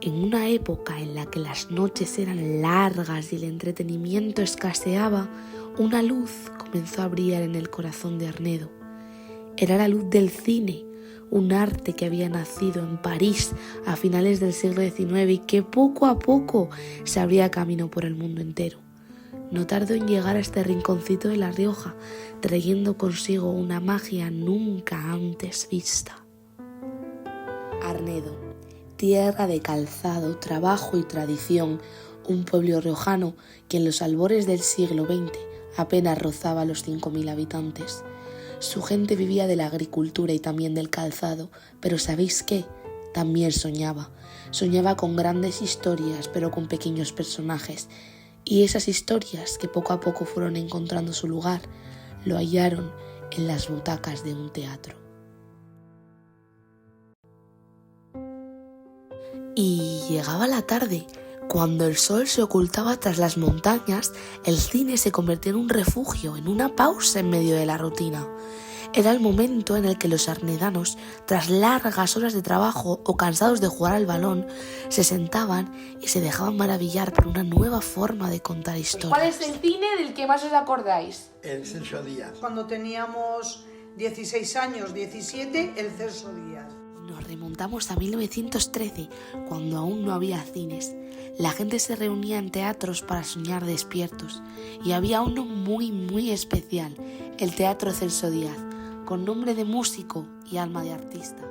En una época en la que las noches eran largas y el entretenimiento escaseaba, una luz comenzó a brillar en el corazón de Arnedo. Era la luz del cine, un arte que había nacido en París a finales del siglo XIX y que poco a poco se abría camino por el mundo entero. No tardó en llegar a este rinconcito de La Rioja, trayendo consigo una magia nunca antes vista. Arnedo, tierra de calzado, trabajo y tradición, un pueblo riojano que en los albores del siglo XX apenas rozaba los 5.000 habitantes. Su gente vivía de la agricultura y también del calzado, pero ¿sabéis qué? También soñaba. Soñaba con grandes historias, pero con pequeños personajes. Y esas historias, que poco a poco fueron encontrando su lugar, lo hallaron en las butacas de un teatro. Y llegaba la tarde. Cuando el sol se ocultaba tras las montañas, el cine se convertía en un refugio, en una pausa en medio de la rutina. Era el momento en el que los arnedanos, tras largas horas de trabajo o cansados de jugar al balón, se sentaban y se dejaban maravillar por una nueva forma de contar historias. ¿Cuál es el cine del que más os acordáis? El Celso Díaz. Cuando teníamos 16 años, 17, el Celso Díaz. Nos remontamos a 1913, cuando aún no había cines. La gente se reunía en teatros para soñar despiertos, y había uno muy especial, el Teatro Celso Díaz, con nombre de músico y alma de artista.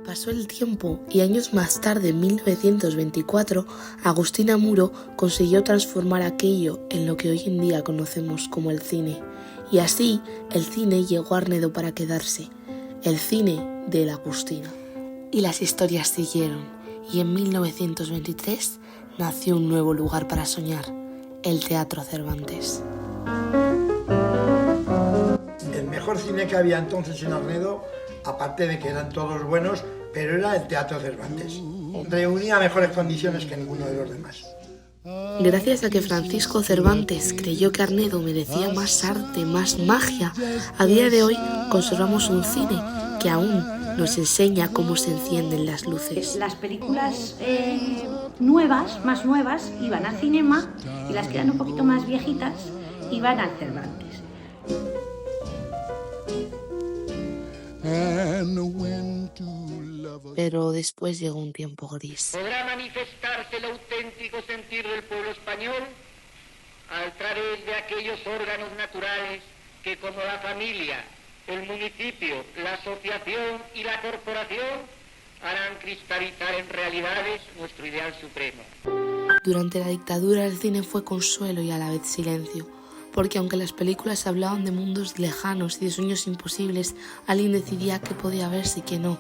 Pasó el tiempo y años más tarde, en 1924, Agustín Amuro consiguió transformar aquello en lo que hoy en día conocemos como el cine. Y así, el cine llegó a Arnedo para quedarse, el cine de la Agustina. Y las historias siguieron, y en 1923 nació un nuevo lugar para soñar, el Teatro Cervantes. El mejor cine que había entonces en Arnedo, aparte de que eran todos buenos, pero era el Teatro Cervantes. Reunía mejores condiciones que ninguno de los demás. Gracias a que Francisco Cervantes creyó que Arnedo merecía más arte, más magia, a día de hoy conservamos un cine que aún nos enseña cómo se encienden las luces. Las películas más nuevas, iban a Cinema, y las que eran un poquito más viejitas iban al Cervantes. Pero después llegó un tiempo gris. ¿Podrá manifestarse el auténtico sentir del pueblo español a través de aquellos órganos naturales que, como la familia, el municipio, la asociación y la corporación, harán cristalizar en realidades nuestro ideal supremo? Durante la dictadura el cine fue consuelo y a la vez silencio, porque aunque las películas hablaban de mundos lejanos y de sueños imposibles, alguien decidía qué podía verse y qué no.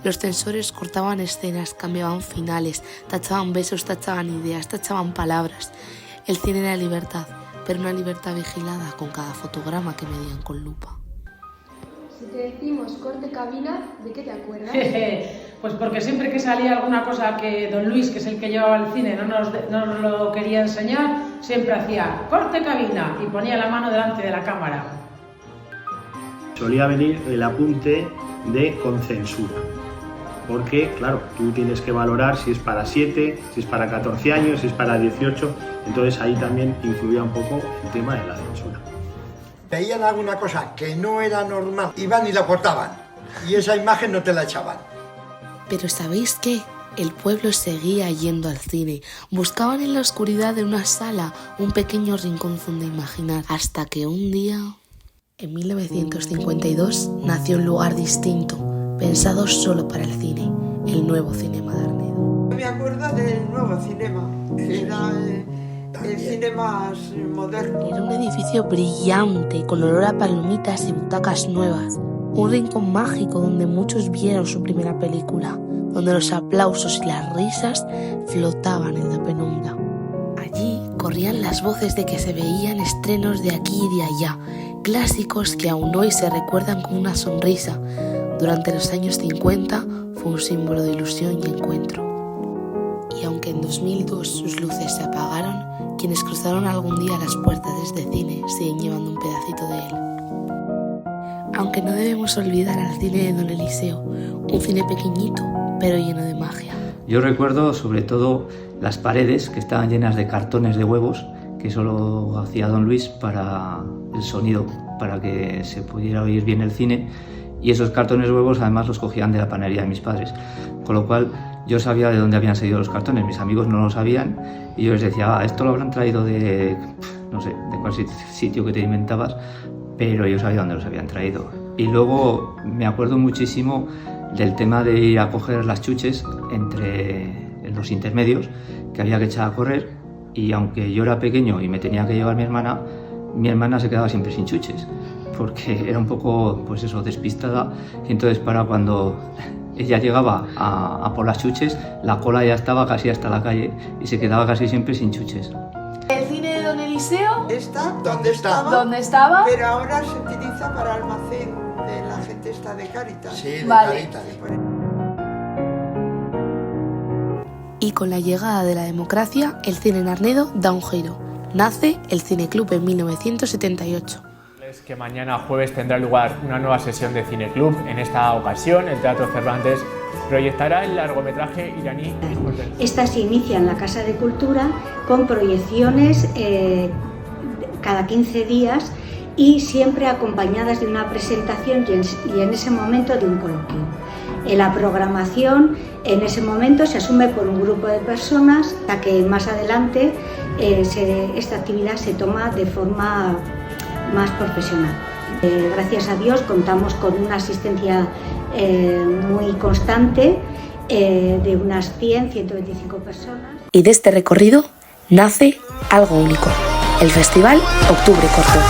Los censores cortaban escenas, cambiaban finales, tachaban besos, tachaban ideas, tachaban palabras. El cine era libertad, pero una libertad vigilada con cada fotograma que medían con lupa. Si te decimos corte cabina, ¿de qué te acuerdas? Pues porque siempre que salía alguna cosa que don Luis, que es el que llevaba el cine, no nos lo quería enseñar, siempre hacía corte cabina y ponía la mano delante de la cámara. Solía venir el apunte de con censura, porque claro, tú tienes que valorar si es para 7, si es para 14 años, si es para 18, entonces ahí también influía un poco el tema de la censura. Veían alguna cosa que no era normal, iban y la cortaban, y esa imagen no te la echaban. Pero ¿sabéis qué? El pueblo seguía yendo al cine. Buscaban en la oscuridad de una sala un pequeño rincón donde imaginar, hasta que un día, en 1952, nació un lugar distinto, pensado solo para el cine, el Nuevo Cinema de Arnedo. Me acuerdo del Nuevo Cinema, que era el cine más moderno. Era un edificio brillante, con olor a palomitas y butacas nuevas. Un rincón mágico donde muchos vieron su primera película, donde los aplausos y las risas flotaban en la penumbra. Allí corrían las voces de que se veían estrenos de aquí y de allá, clásicos que aún hoy se recuerdan con una sonrisa. Durante los años 50 fue un símbolo de ilusión y encuentro. Y aunque en 2002 sus luces se apagaron, quienes cruzaron algún día las puertas de este cine siguen llevando un pedacito de él. Aunque no debemos olvidar al cine de Don Eliseo, un cine pequeñito pero lleno de magia. Yo recuerdo sobre todo las paredes que estaban llenas de cartones de huevos que solo hacía Don Luis para el sonido, para que se pudiera oír bien el cine, y esos cartones de huevos además los cogían de la panadería de mis padres, con lo cual yo sabía de dónde habían salido los cartones, mis amigos no lo sabían y yo les decía, esto lo habrán traído de, no sé, de cualquier sitio que te inventabas, pero yo sabía dónde los habían traído. Y luego me acuerdo muchísimo del tema de ir a coger las chuches entre los intermedios, que había que echar a correr, y aunque yo era pequeño y me tenía que llevar mi hermana se quedaba siempre sin chuches, porque era un poco, pues eso, despistada, y entonces para cuando ella llegaba a por las chuches, la cola ya estaba casi hasta la calle y se quedaba casi siempre sin chuches. ¿El cine de Don Eliseo? Está donde estaba. ¿Dónde estaba? Pero ahora se utiliza para almacén de la gente esta de Cáritas. Sí, de Vale. Cáritas. Y con la llegada de la democracia, el cine en Arnedo da un giro. Nace el Cineclub en 1978. Es que mañana jueves tendrá lugar una nueva sesión de Cineclub. En esta ocasión, el Teatro Cervantes proyectará el largometraje iraní Hijos del... Esta se inicia en la Casa de Cultura con proyecciones cada 15 días y siempre acompañadas de una presentación y en ese momento de un coloquio. La programación en ese momento se asume por un grupo de personas, hasta que más adelante esta actividad se toma de forma más profesional. Gracias a Dios contamos con una asistencia muy constante de unas 100-125 personas. Y de este recorrido nace algo único, el Festival Octubre Corto.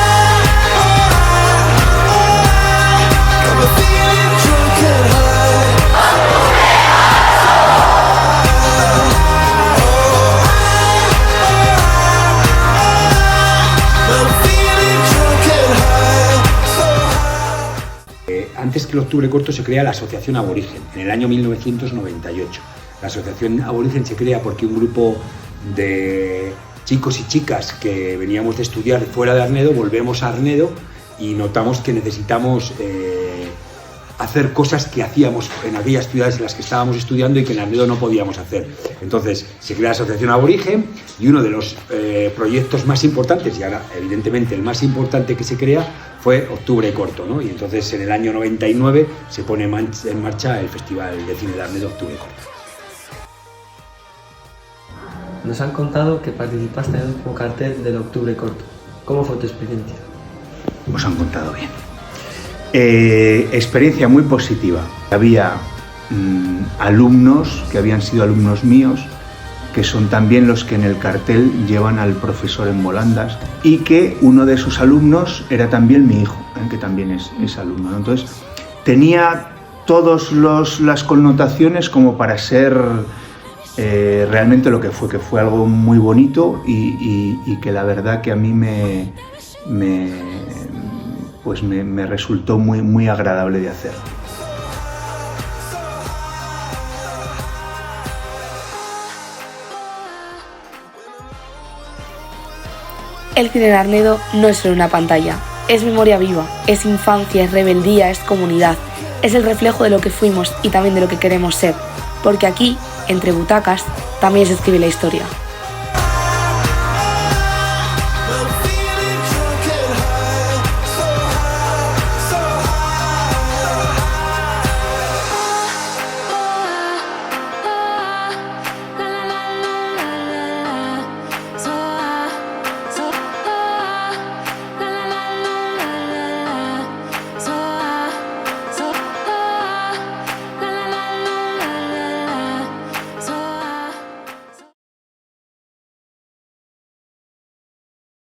Antes que el Octubre Corto se crea la Asociación Aborigen, en el año 1998. La Asociación Aborigen se crea porque un grupo de chicos y chicas que veníamos de estudiar fuera de Arnedo, volvemos a Arnedo y notamos que necesitamos hacer cosas que hacíamos en aquellas ciudades en las que estábamos estudiando y que en Arnedo no podíamos hacer. Entonces se crea la Asociación Aborigen y uno de los proyectos más importantes, y ahora evidentemente el más importante que se crea, fue Octubre Corto, ¿no? Y entonces en el año 99 se pone en marcha el Festival de Cine de Arnedo Octubre Corto. Nos han contado que participaste en el último cartel del Octubre Corto. ¿Cómo fue tu experiencia? Os han contado bien. Experiencia muy positiva. Había alumnos que habían sido alumnos míos, que son también los que en el cartel llevan al profesor en volandas, y que uno de sus alumnos era también mi hijo, que también es alumno, ¿no? Entonces tenía todas las connotaciones como para ser realmente lo que fue algo muy bonito y que la verdad que a mí me resultó muy agradable de hacer. El cine en Arnedo no es solo una pantalla, es memoria viva, es infancia, es rebeldía, es comunidad, es el reflejo de lo que fuimos y también de lo que queremos ser, porque aquí, entre butacas, también se escribe la historia.